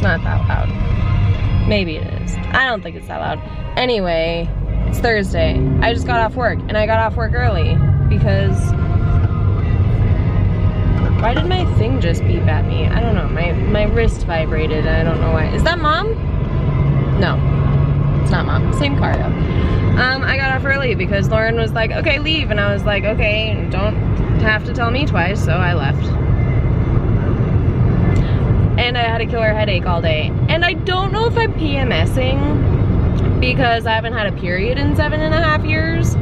not that loud. Maybe it is. I don't think it's that loud. Anyway, it's Thursday. I just got off work, and I got off work early because... Why did my thing just beep at me? I don't know. My wrist vibrated, and I don't know why. Is that Mom? No. It's not Mom. Same car, though. I got off early because Lauren was like, okay, leave. And I was like, okay, don't have to tell me twice, so I left. And I had a killer headache all day. And I don't know if I'm PMSing because I haven't had a period in 7.5 years.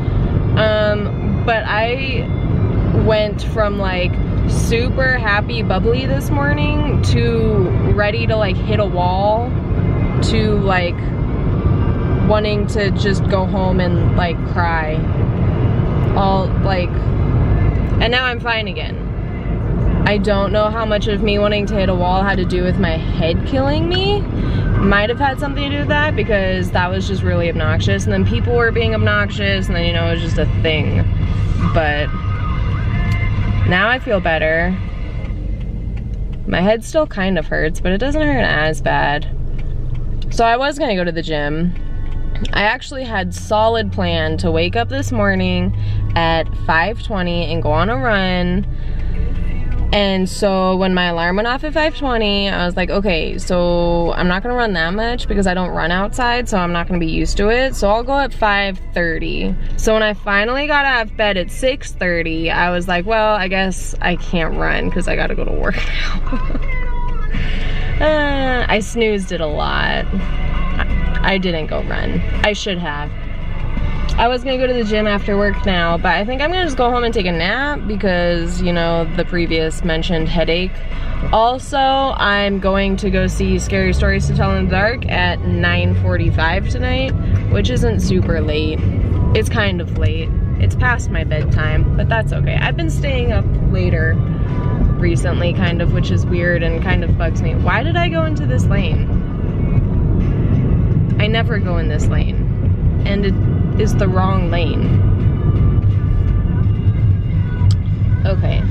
But I went from like super happy, bubbly this morning to ready to like hit a wall to like wanting to just go home and like cry. All like, and now I'm fine again. I don't know how much of me wanting to hit a wall had to do with my head killing me. Might have had something to do with that because that was just really obnoxious, and then people were being obnoxious, and then, you know, it was just a thing. But now I feel better. My head still kind of hurts, but it doesn't hurt as bad. So I was gonna go to the gym. I actually had solid plan to wake up this morning at 5:20 and go on a run. And so when my alarm went off at 5:20, I was like, okay, so I'm not gonna run that much because I don't run outside, so I'm not gonna be used to it. So I'll go at 5:30. So when I finally got out of bed at 6:30, I was like, well, I guess I can't run because I gotta go to work now. I snoozed it a lot. I didn't go run. I should have. I was gonna go to the gym after work now, but I think I'm gonna just go home and take a nap because, you know, the previous mentioned headache. Also, I'm going to go see Scary Stories to Tell in the Dark at 9:45 tonight, which isn't super late. It's kind of late. It's past my bedtime, but that's okay. I've been staying up later recently, kind of, which is weird and kind of bugs me. Why did I go into this lane? I never go in this lane, and it is the wrong lane. Okay.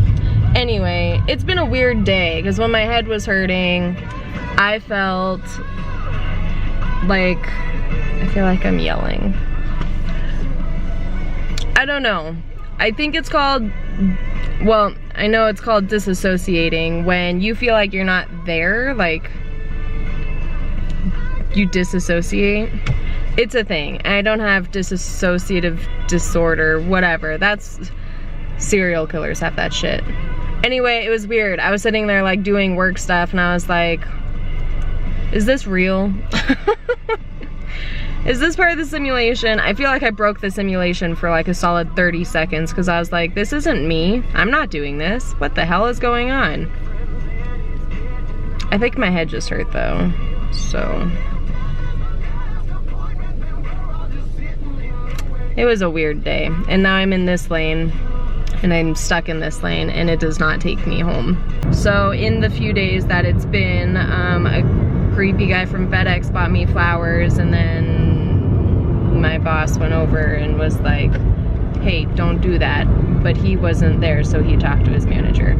Anyway, it's been a weird day because when my head was hurting, I felt like, I feel like I'm yelling. I don't know. I think it's called, well, I know it's called disassociating when you feel like you're not there, like you disassociate. It's a thing. I don't have dissociative disorder, whatever. That's, serial killers have that shit. Anyway, it was weird. I was sitting there like doing work stuff and I was like, is this real? Is this part of the simulation? I feel like I broke the simulation for like a solid 30 seconds because I was like, this isn't me. I'm not doing this. What the hell is going on? I think my head just hurt though, so. It was a weird day, and now I'm in this lane, and I'm stuck in this lane, and it does not take me home. So in the few days that it's been, a creepy guy from FedEx bought me flowers, and then my boss went over and was like, hey, don't do that. But he wasn't there, so he talked to his manager.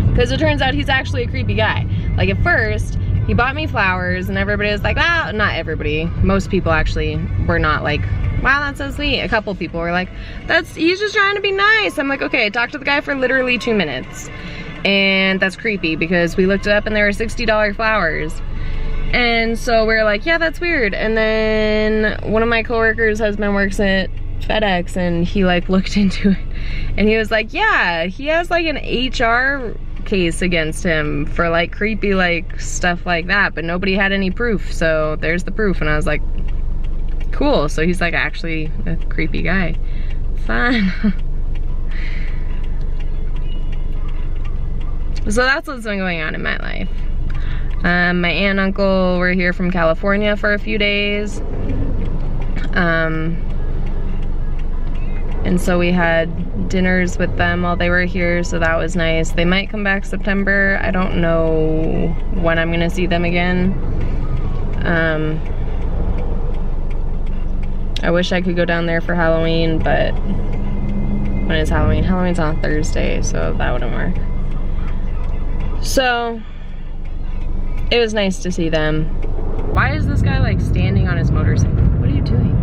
Because it turns out he's actually a creepy guy. Like at first, he bought me flowers and everybody was like, ah, not everybody. Most people actually were not like, wow, that's so sweet. A couple people were like, he's just trying to be nice. I'm like, okay, I talked to the guy for literally 2 minutes. And that's creepy because we looked it up and there were $60 flowers. And so we were like, yeah, that's weird. And then one of my coworkers' husband works at FedEx and he like looked into it and he was like, yeah, he has like an HR case against him for like creepy like stuff like that, but nobody had any proof, so there's the proof. And I was like, cool, so he's like actually a creepy guy. Fun. So that's what's been going on in my life. My aunt and uncle were here from California for a few days, and so we had dinners with them while they were here, so that was nice. They might come back September. I don't know when I'm gonna see them again. I wish I could go down there for Halloween, but when is Halloween? Halloween's on Thursday, so that wouldn't work. So it was nice to see them. Why is this guy like standing on his motorcycle? What are you doing?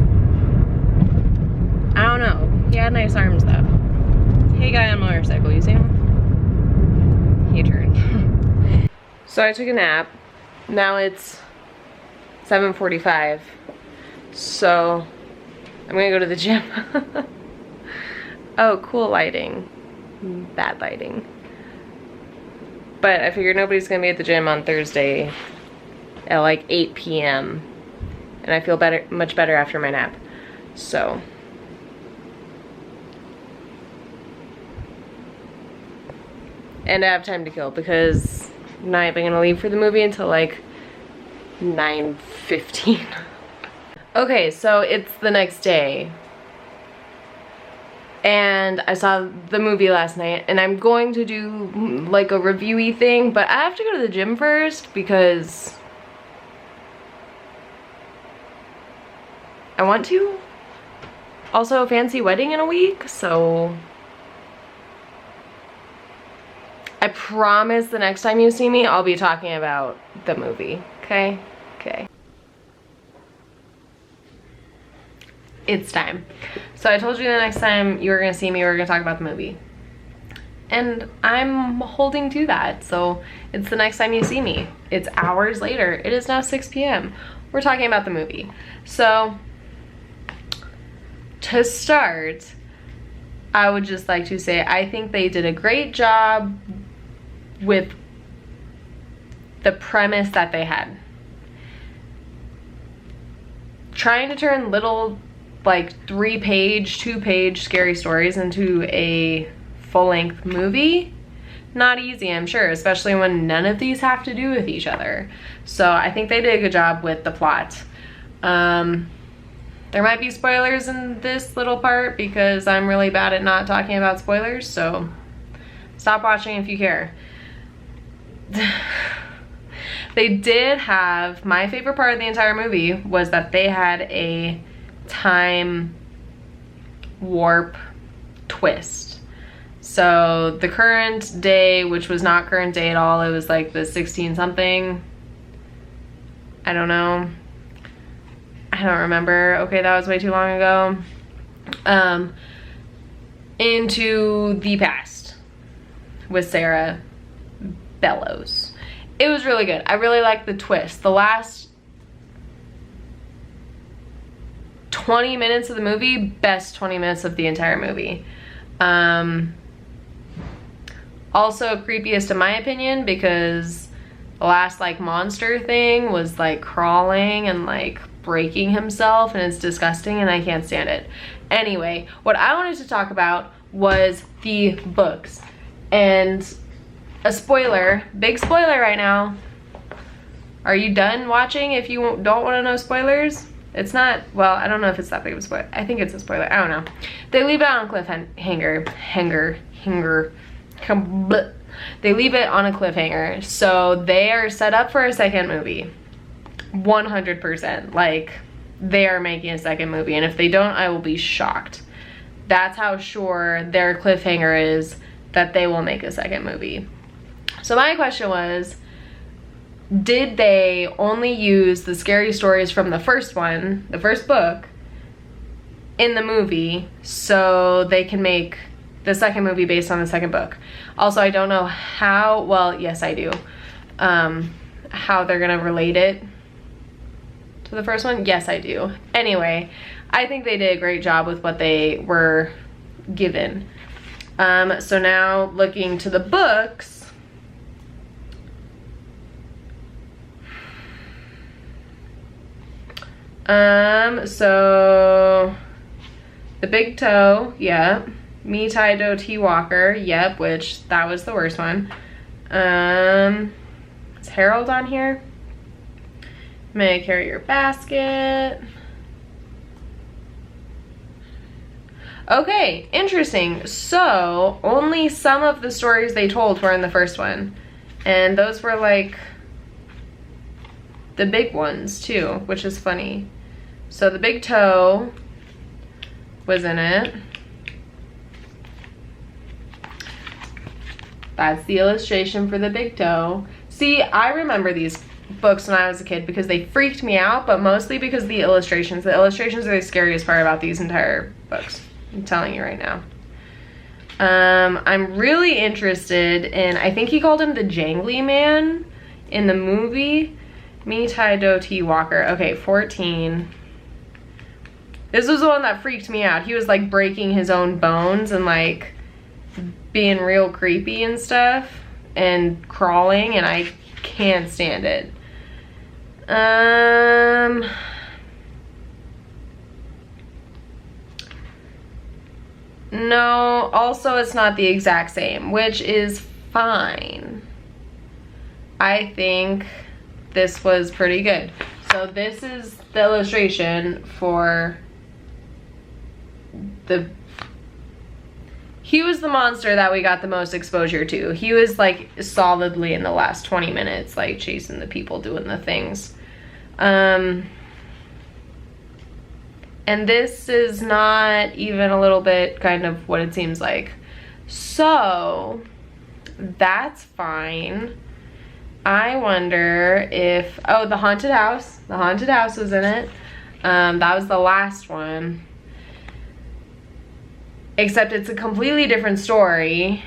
I don't know. He had nice arms though. Hey, guy on motorcycle, you see him? He turned. So I took a nap. Now it's 7:45. So I'm gonna go to the gym. Oh, cool lighting. Bad lighting. But I figured nobody's gonna be at the gym on Thursday at like 8 p.m. And I feel better, much better after my nap. So. And I have time to kill because I'm not even gonna leave for the movie until like 9:15. Okay, so it's the next day. And I saw the movie last night, and I'm going to do like a review-y thing, but I have to go to the gym first because I want to. Also, fancy wedding in a week, so I promise the next time you see me, I'll be talking about the movie, okay? Okay. It's time. So I told you the next time you were gonna see me, we were gonna talk about the movie. And I'm holding to that, so it's the next time you see me. It's hours later. It is now 6 p.m. We're talking about the movie. So, to start, I would just like to say I think they did a great job with the premise that they had. Trying to turn little like 3-page, 2-page scary stories into a full-length movie, not easy, I'm sure, especially when none of these have to do with each other. So I think they did a good job with the plot. There might be spoilers in this little part because I'm really bad at not talking about spoilers, so stop watching if you care. They did have, my favorite part of the entire movie was that they had a time warp twist. So the current day, which was not current day at all, it was like the 16 something, I don't know, I don't remember, okay, that was way too long ago, into the past with Sarah Bellows. It was really good. I really liked the twist. The last 20 minutes of the movie, best 20 minutes of the entire movie. Also creepiest in my opinion because the last like monster thing was like crawling and like breaking himself, and it's disgusting and I can't stand it. Anyway, what I wanted to talk about was the books. And a spoiler, big spoiler right now. Are you done watching if you don't want to know spoilers? It's not, well, I don't know if it's that big of a spoiler. I think it's a spoiler, I don't know. They leave it on a cliffhanger. They leave it on a cliffhanger. So they are set up for a second movie. 100%. Like, they are making a second movie. And if they don't, I will be shocked. That's how sure their cliffhanger is that they will make a second movie. So my question was, did they only use the scary stories from the first one, the first book, in the movie so they can make the second movie based on the second book? Also, I don't know how, well, yes I do, how they're gonna relate it to the first one. Yes, I do. Anyway, I think they did a great job with what they were given. So now looking to the books, so The Big Toe, yep. Me Tai Do T Walker, yep, which that was the worst one. Is Harold on here? May I Carry Your Basket? Okay, interesting. So only some of the stories they told were in the first one, and those were like the big ones too, which is funny. So The Big Toe was in it. That's the illustration for The Big Toe. See, I remember these books when I was a kid because they freaked me out, but mostly because of the illustrations. The illustrations are the scariest part about these entire books. I'm telling you right now. I'm really interested in, I think he called him the Jangly Man in the movie. Mitai Do T Walker. Okay, 14. This was the one that freaked me out. He was like breaking his own bones and like being real creepy and stuff and crawling, and I can't stand it. No, also it's not the exact same, which is fine. I think this was pretty good. So this is the illustration for he was the monster that we got the most exposure to. He was like solidly in the last 20 minutes, like chasing the people, doing the things. And this is not even a little bit kind of what it seems like. So that's fine. I wonder if, oh, the haunted house. The haunted house was in it. That was the last one. Except it's a completely different story.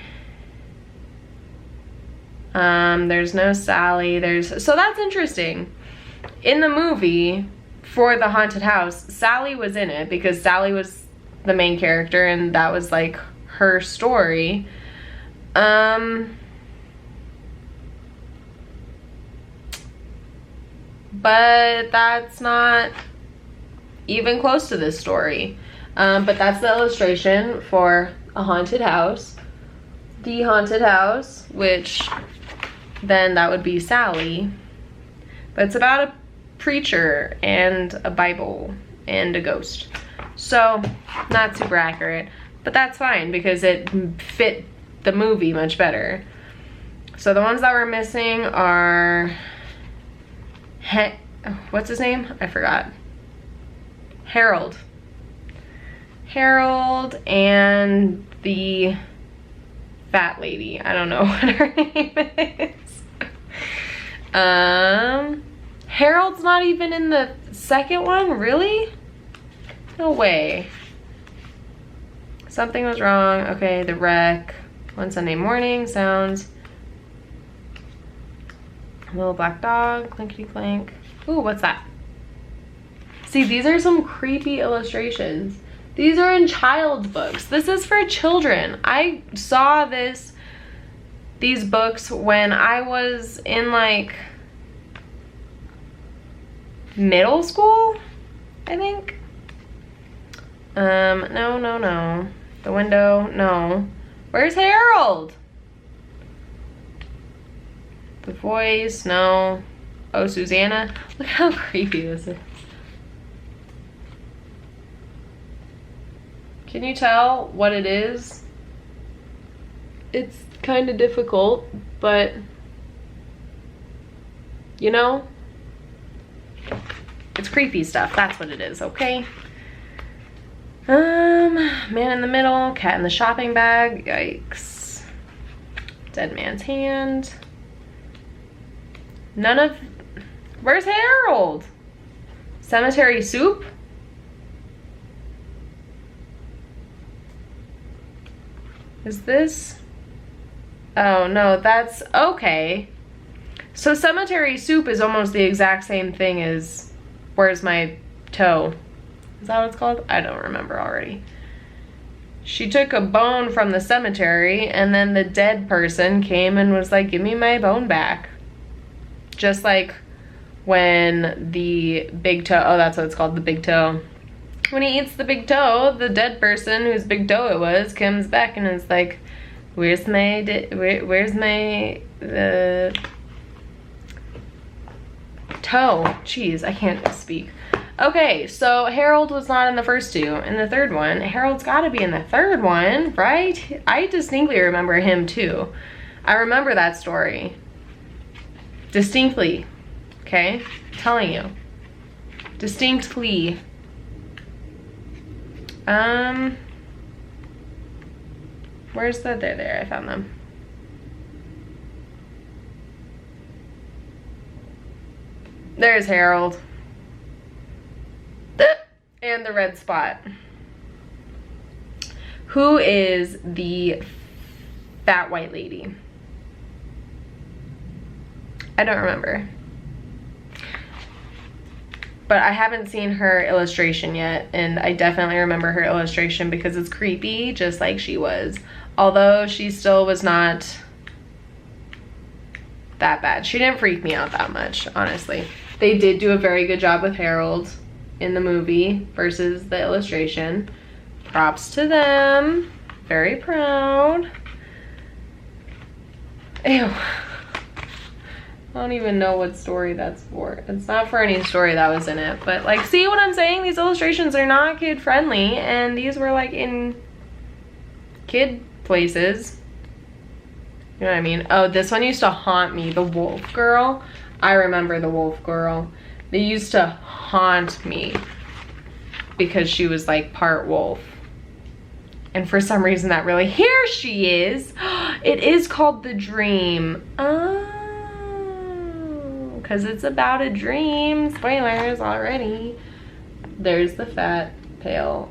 There's no Sally. So that's interesting. In the movie, for the haunted house, Sally was in it because Sally was the main character and that was like her story. But that's not even close to this story. But that's the illustration for a haunted house. The haunted house, which then that would be Sally. But it's about a preacher and a Bible and a ghost. So not super accurate, but that's fine because it fit the movie much better. So the ones that we're missing are what's his name? I forgot. Harold and the fat lady. I don't know what her name is. Harold's not even in the second one, really? No way. Something was wrong. Okay, the wreck. One Sunday morning, sounds. Little black dog, clinkety clank. Ooh, what's that? See, these are some creepy illustrations. These are in child's books. This is for children. I saw these books when I was in like middle school, I think. No. The window, no. Where's Harold? The voice, no. Oh, Susanna. Look how creepy this is. Can you tell what it is? It's kind of difficult, but you know, it's creepy stuff. That's what it is, okay? Man in the middle, cat in the shopping bag, yikes. Dead man's hand. Where's Harold? Cemetery soup? Is this? Oh no, that's okay. So cemetery soup is almost the exact same thing as Where's My Toe? Is that what it's called? I don't remember already. She took a bone from the cemetery and then the dead person came and was like, give me my bone back. Just like when the big toe, oh, that's what it's called, the big toe. When he eats the big toe, the dead person whose big toe it was comes back and is like, where's my toe? Jeez, I can't speak. Okay, so Harold was not in the first two. In the third one, Harold's gotta be in the third one, right? I distinctly remember him too. I remember that story. Distinctly, okay? I'm telling you. Distinctly. Where's the, there, I found them. There's Harold. And the red spot. Who is the fat white lady? I don't remember. But I haven't seen her illustration yet, and I definitely remember her illustration because it's creepy, just like she was. Although she still was not that bad. She didn't freak me out that much, honestly. They did do a very good job with Harold in the movie versus the illustration. Props to them. Very proud. Ew. I don't even know what story that's for. It's not for any story that was in it. But like, see what I'm saying? These illustrations are not kid friendly, and these were like in kid places. You know what I mean? Oh, this one used to haunt me. The wolf girl. I remember the wolf girl. They used to haunt me because she was like part wolf. And for some reason that really, here she is. It is called The Dream. Oh, because it's about a dream. Spoilers already. There's the fat, pale,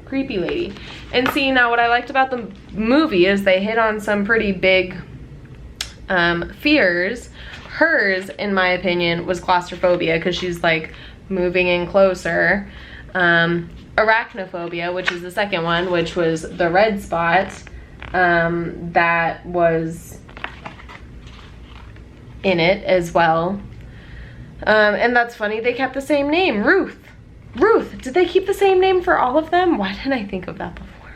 creepy lady. And see, now what I liked about the movie is they hit on some pretty big fears. Hers, in my opinion, was claustrophobia because she's like moving in closer. Arachnophobia, which is the second one, which was the red spot, that was in it as well. And that's funny, they kept the same name, Ruth. Ruth, did they keep the same name for all of them? Why didn't I think of that before?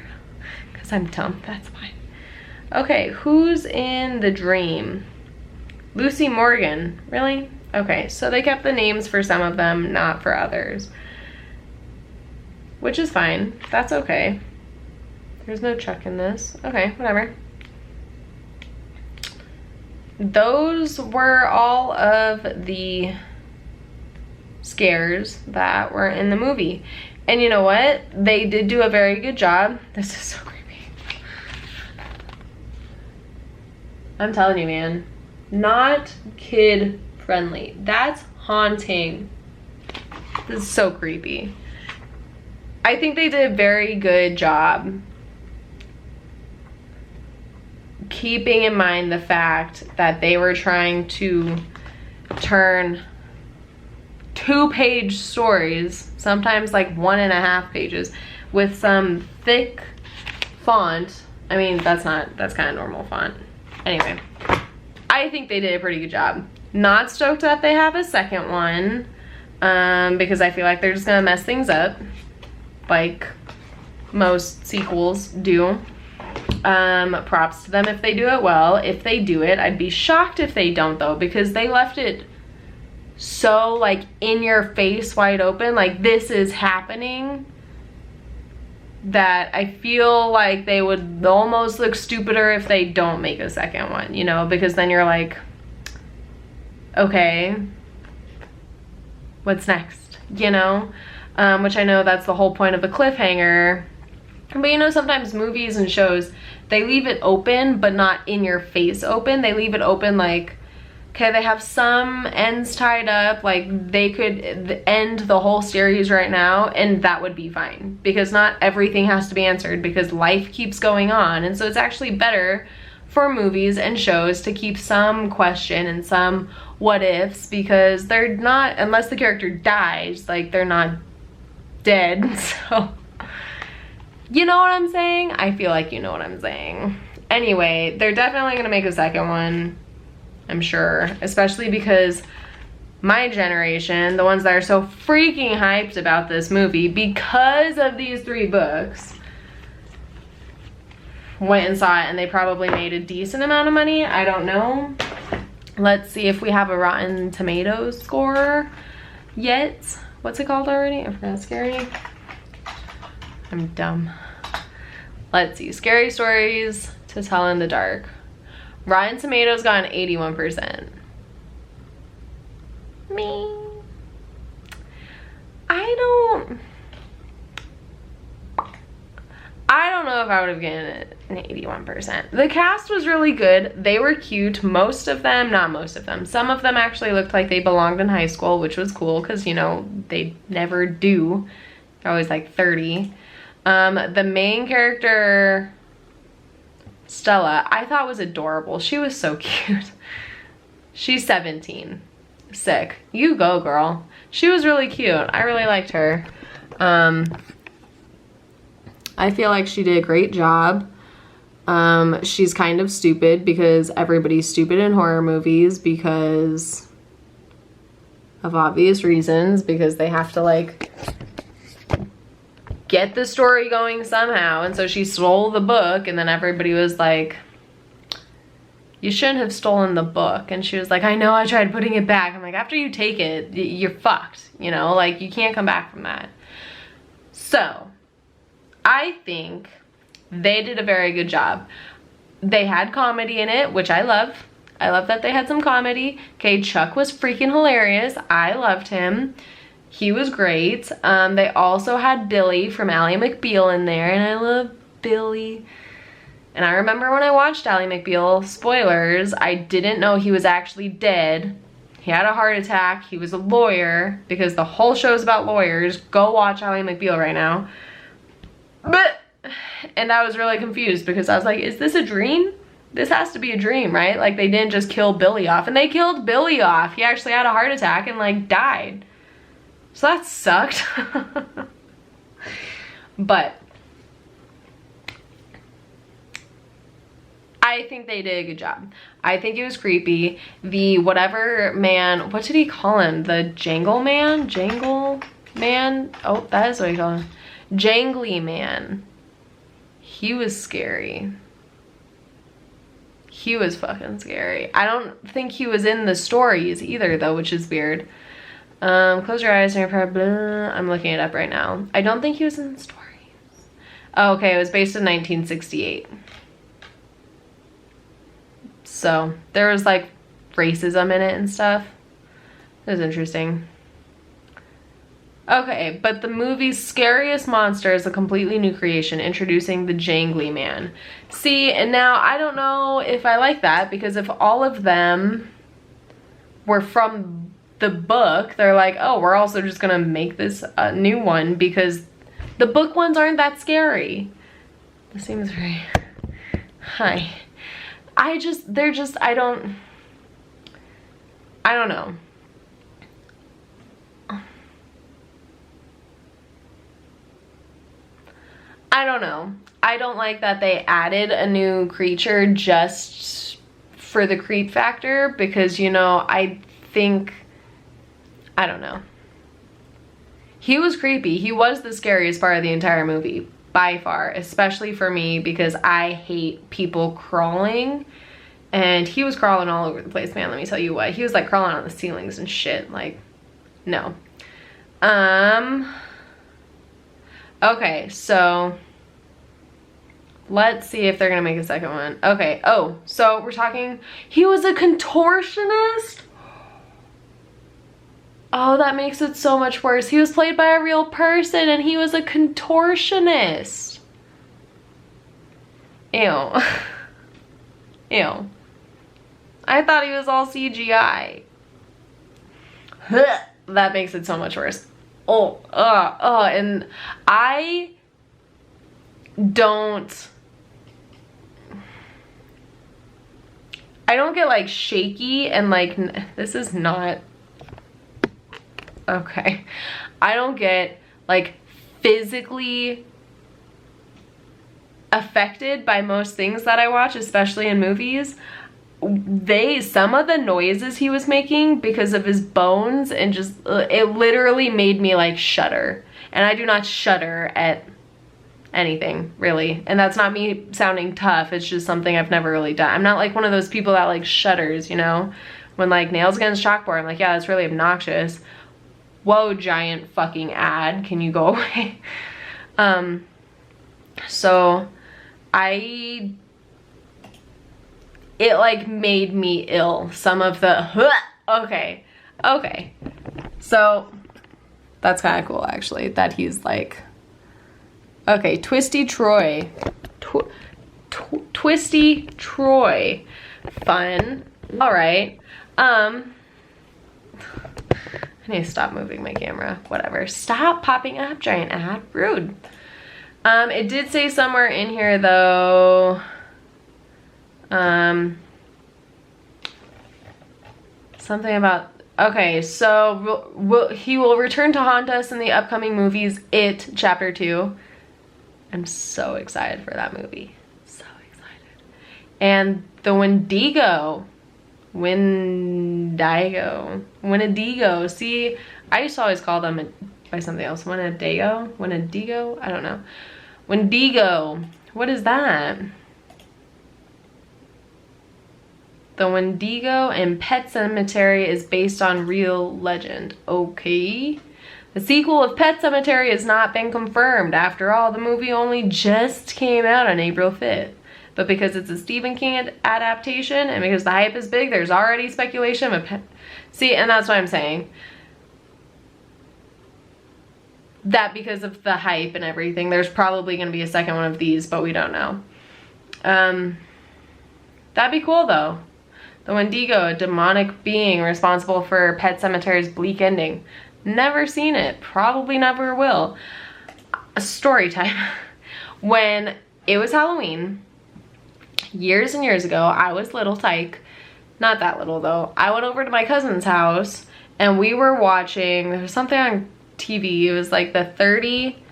Because I'm dumb, that's fine. Okay, who's in The Dream? Lucy Morgan, really? Okay, so they kept the names for some of them, not for others. Which is fine, that's okay. There's no Chuck in this. Okay, whatever. Those were all of the scares that were in the movie. And you know what? They did do a very good job. This is so creepy. I'm telling you, man. Not kid friendly. That's haunting. This is so creepy. I think they did a very good job keeping in mind the fact that they were trying to turn 2-page stories, sometimes like 1.5 pages, with some thick font. I mean, that's kind of normal font. Anyway, I think they did a pretty good job. Not stoked that they have a second one, because I feel like they're just gonna mess things up, like most sequels do. Props to them if they do it well. If they do it, I'd be shocked if they don't though, because they left it so like in your face, wide open, like this is happening, that I feel like they would almost look stupider if they don't make a second one, you know, because then you're like, okay, what's next, you know? Which I know that's the whole point of the cliffhanger. But you know, sometimes movies and shows, they leave it open, but not in your face open. They leave it open like, okay, they have some ends tied up, like they could end the whole series right now and that would be fine. Because not everything has to be answered, because life keeps going on. And so it's actually better for movies and shows to keep some question and some what ifs, because they're not, unless the character dies, like they're not dead. So you know what I'm saying? I feel like you know what I'm saying. Anyway, they're definitely gonna make a second one, I'm sure, especially because my generation, the ones that are so freaking hyped about this movie because of these 3 books, went and saw it, and they probably made a decent amount of money. I don't know. Let's see if we have a Rotten Tomatoes score yet. What's it called already? I forgot. Scary. I'm dumb. Let's see. Scary Stories to Tell in the Dark. Rotten Tomatoes got an 81%. Me. I don't know if I would have given it an 81%. The cast was really good. They were cute. Most of them, not most of them, some of them actually looked like they belonged in high school, which was cool because, you know, they never do. They're always like 30. The main character, Stella, I thought was adorable. She was so cute. She's 17. Sick. You go, girl. She was really cute. I really liked her. I feel like she did a great job. She's kind of stupid because everybody's stupid in horror movies because of obvious reasons, because they have to like get the story going somehow. And so she stole the book, and then everybody was like, you shouldn't have stolen the book. And she was like, I know, I tried putting it back. I'm like, after you take it, you're fucked, you know, like you can't come back from that. So I think they did a very good job. They had comedy in it, which I love. I love that they had some comedy. Okay, Chuck was freaking hilarious. I loved him. He was great. They also had Billy from Ally McBeal in there, and I love Billy. And I remember when I watched Ally McBeal, spoilers, I didn't know he was actually dead. He had a heart attack. He was a lawyer, because the whole show is about lawyers. Go watch Ally McBeal right now. And I was really confused because I was like, is this a dream? This has to be a dream, right? Like, they didn't just kill Billy off. And they killed Billy off. He actually had a heart attack and like died. So that sucked. But I think they did a good job. I think it was creepy. The whatever man, what did he call him? The Jangle Man? Jangle Man? Oh, that is what he called him. Jangly Man. He was scary. He was fucking scary. I don't think he was in the stories either though, which is weird. Close your eyes and you're probably, I'm looking it up right now. I don't think he was in the stories. Oh, okay, it was based in 1968. So there was like racism in it and stuff. It was interesting. Okay, but the movie's scariest monster is a completely new creation, introducing the Jangly Man. See, and now I don't know if I like that, because if all of them were from the book, they're like, oh, we're also just gonna make this a new one because the book ones aren't that scary. This seems very... Hi. I don't know. I don't know. I don't like that they added a new creature just for the creep factor, because, you know, I don't know. He was creepy. He was the scariest part of the entire movie, by far, especially for me, because I hate people crawling. And he was crawling all over the place, man, let me tell you what. He was like crawling on the ceilings and shit, like, no. Okay, so let's see if they're gonna make a second one. Okay, oh, so we're talking, he was a contortionist? Oh, that makes it so much worse. He was played by a real person and he was a contortionist. Ew. Ew. I thought he was all CGI. That makes it so much worse. And I don't get like shaky and like, this is not, okay. I don't get like physically affected by most things that I watch, especially in movies. Some of the noises he was making because of his bones and just, it literally made me like shudder. And I do not shudder at anything, really. And that's not me sounding tough, it's just something I've never really done. I'm not like one of those people that like shudders, you know? When like nails against chalkboard, I'm like, yeah, that's really obnoxious. Whoa, giant fucking ad, can you go away? So it like made me ill. Some of the, okay. So that's kind of cool actually, that he's like, okay, Twisty Troy. Twisty Troy. Fun. All right. I need to stop moving my camera. Whatever. Stop popping up, giant ad. Rude. It did say somewhere in here though, something about, okay, so he will return to haunt us in the upcoming movies It Chapter 2. I'm so excited for that movie. So excited. And the Wendigo. See, I used to always call them by something else. Wendigo? I don't know. Wendigo. What is that? The Wendigo and Pet Sematary is based on real legend. Okay. The sequel of Pet Sematary has not been confirmed. After all, the movie only just came out on April 5th. But because it's a Stephen King adaptation and because the hype is big, there's already speculation of See, and that's what I'm saying. That because of the hype and everything, there's probably going to be a second one of these, but we don't know. That'd be cool though. The Wendigo, a demonic being responsible for Pet Sematary's bleak ending. Never seen it. Probably never will. A story time. When it was Halloween, years and years ago, I was little tyke. Not that little though. I went over to my cousin's house and we were watching, there was something on TV. It was like the 30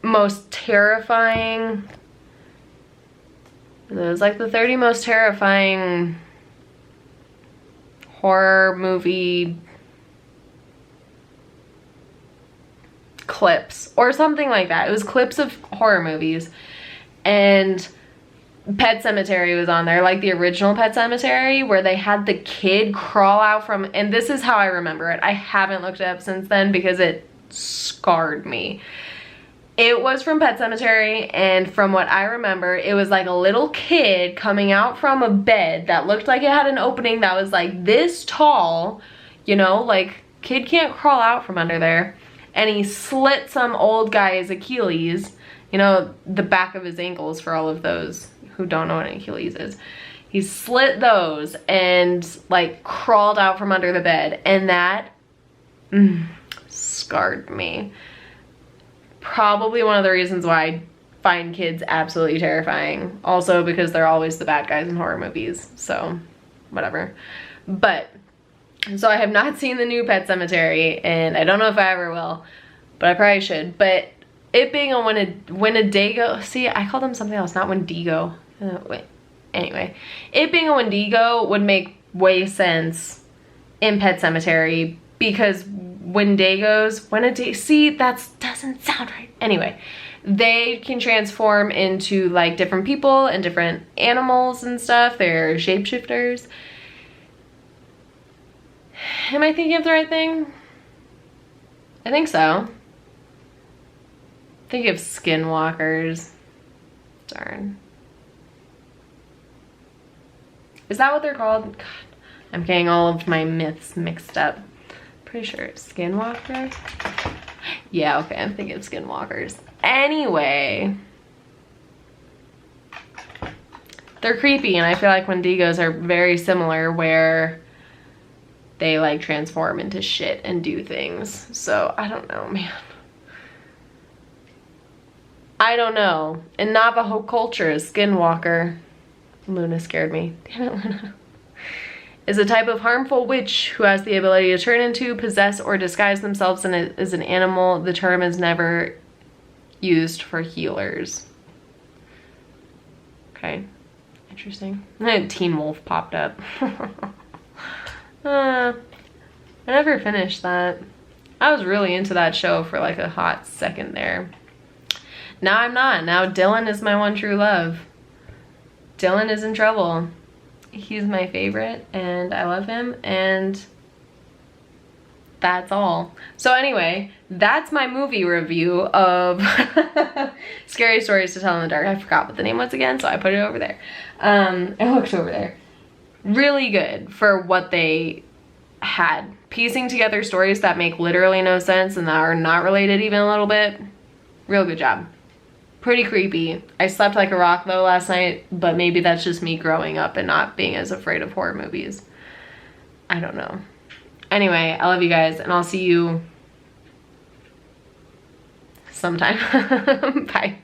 most terrifying, it was like the 30 most terrifying horror movie clips or something like that. It was clips of horror movies and Pet Sematary was on there, like the original Pet Sematary where they had the kid crawl out from, and this is how I remember it. I haven't looked it up since then because it scarred me. It was from Pet Sematary, and from what I remember, it was like a little kid coming out from a bed that looked like it had an opening that was like this tall, you know, like kid can't crawl out from under there. And he slit some old guy's Achilles, you know, the back of his ankles for all of those who don't know what an Achilles is. He slit those and like crawled out from under the bed, and that scarred me. Probably one of the reasons why I find kids absolutely terrifying. Also because they're always the bad guys in horror movies, so whatever. But, so I have not seen the new Pet Sematary, and I don't know if I ever will, but I probably should. But it being a Wendigo, see, I called them something else, not Wendigo. Wait. Anyway, it being a Wendigo would make way sense in Pet Sematary because see, that doesn't sound right. Anyway, they can transform into like different people and different animals and stuff. They're shapeshifters. Am I thinking of the right thing? I think so. Think of skinwalkers. Darn. Is that what they're called? God, I'm getting all of my myths mixed up. Pretty sure it's skinwalker. Yeah, okay, I'm thinking of skinwalkers. Anyway. They're creepy, and I feel like Wendigos are very similar where they like transform into shit and do things. So, I don't know, man. I don't know. In Navajo culture, a skinwalker, Luna scared me. Damn it, Luna. Is a type of harmful witch who has the ability to turn into, possess, or disguise themselves as an animal. The term is never used for healers. Okay, interesting. Teen Wolf popped up. I never finished that. I was really into that show for like a hot second there. Now I'm not. Now Dylan is my one true love. Dylan is in trouble. He's my favorite and I love him, and that's all. So anyway, that's my movie review of Scary Stories to Tell in the Dark. I forgot what the name was again, so I put it over there. I looked over there. Really good for what they had. Piecing together stories that make literally no sense and that are not related even a little bit. Real good job. Pretty creepy. I slept like a rock though last night, but maybe that's just me growing up and not being as afraid of horror movies. I don't know. Anyway, I love you guys, and I'll see you sometime. Bye.